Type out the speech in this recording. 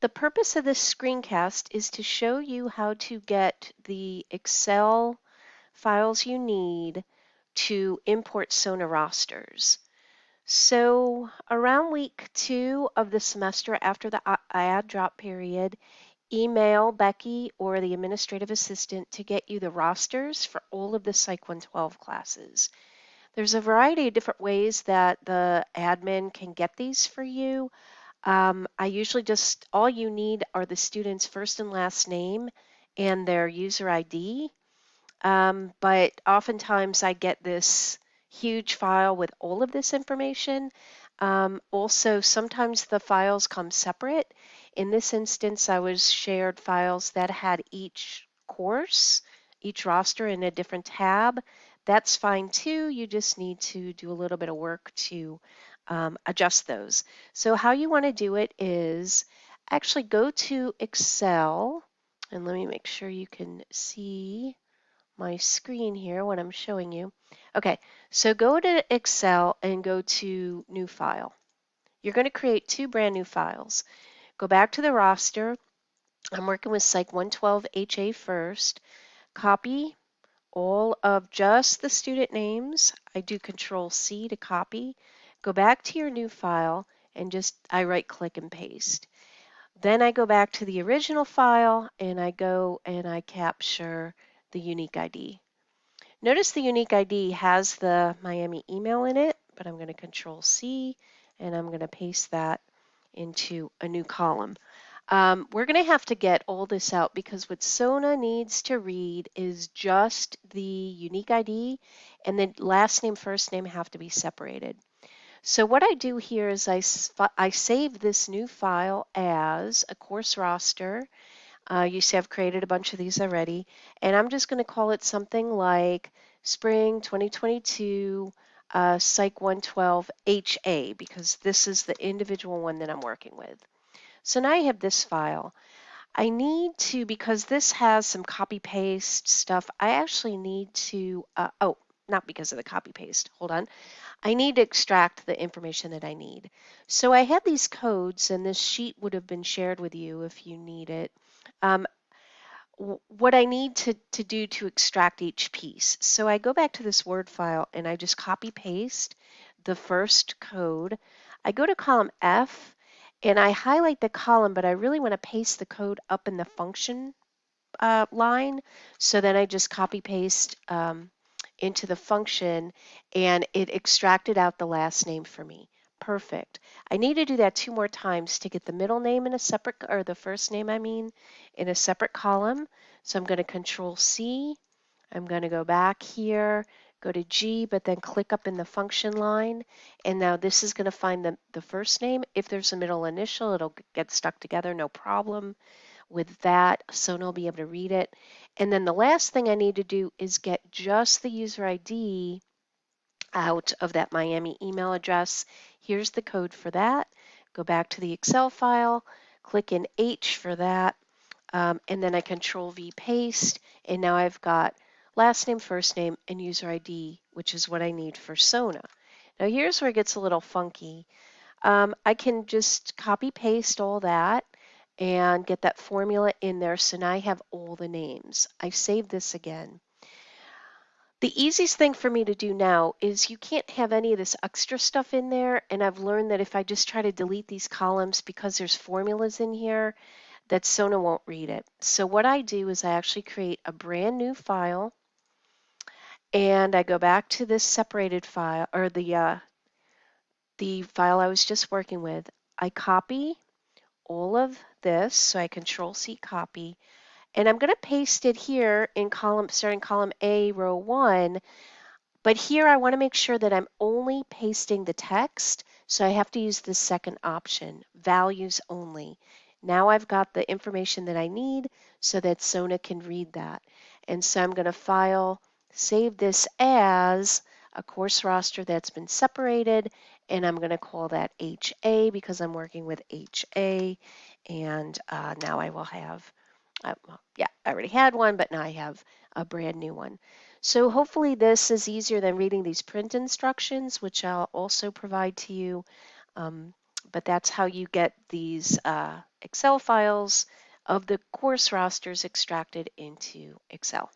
The purpose of this screencast is to show you how to get the Excel files you need to import SONA rosters. So around week 2 of the semester after the add drop period, email Becky or the administrative assistant to get you the rosters for all of the Psych 112 classes. There's a variety of different ways that the admin can get these for you. I usually just, all you need are the student's first and last name and their user ID. But oftentimes I get this huge file with all of this information. Also, sometimes the files come separate. In this instance, I was shared files that had each course, each roster in a different tab. That's fine too. You just need to do a little bit of work to adjust those. So how you want to do it is actually go to Excel, and let me make sure you can see my screen here, what I'm showing you. Okay, so go to Excel and go to New File. You're going to create 2 brand new files. Go back to the roster. I'm working with Psych 112 HA first. Copy all of just the student names. I do Control C to copy. Go back to your new file and I right click and paste. Then I go back to the original file and I go and I capture the unique ID. Notice the unique ID has the Miami email in it, but I'm going to Control C and I'm going to paste that into a new column. We're going to have to get all this out because what SONA needs to read is just the unique ID, and then last name, first name have to be separated. So what I do here is I save this new file as a course roster. You see I've created a bunch of these already, and I'm just going to call it something like Spring 2022 Psych 112 HA because this is the individual one that I'm working with. So now I have this file. I need to, because this has some copy paste stuff, I actually need to, oh, not because of the copy paste, hold on. I need to extract the information that I need. So I have these codes, and this sheet would have been shared with you if you need it. Um, what I need to do to extract each piece. So I go back to this Word file and I just copy paste the first code. I go to column F and I highlight the column, but I really want to paste the code up in the function line. So then I just copy paste into the function and it extracted out the last name for me. Perfect. I need to do that 2 more times to get the middle name in a separate, or the first name I mean, in a separate column. So I'm going to Control C. I'm going to go back here, go to G, but then click up in the function line. And now this is going to find the first name. If there's a middle initial, it'll get stuck together, no problem with that. SONA will be able to read it. And then the last thing I need to do is get just the user ID out of that Miami email address. Here's the code for that. Go back to the Excel file, click in H for that, and then I Control V paste, and now I've got last name, first name, and user ID, which is what I need for SONA. Now here's where it gets a little funky. I can just copy paste all that and get that formula in there. So now I have all the names. I save this again. The easiest thing for me to do now is you can't have any of this extra stuff in there. And I've learned that if I just try to delete these columns because there's formulas in here, that SONA won't read it. So what I do is I actually create a brand new file and I go back to this separated file or the file I was just working with. I copy all of this, so I Control C copy, and I'm going to paste it here in starting column A, row 1, but here I want to make sure that I'm only pasting the text, so I have to use the second option, values only. Now I've got the information that I need so that SONA can read that. And so I'm going to save this as a course roster that's been separated, and I'm going to call that HA because I'm working with HA, and now I will have, yeah, I already had one, but now I have a brand new one. So hopefully this is easier than reading these print instructions, which I'll also provide to you But that's how you get these Excel files of the course rosters extracted into Excel.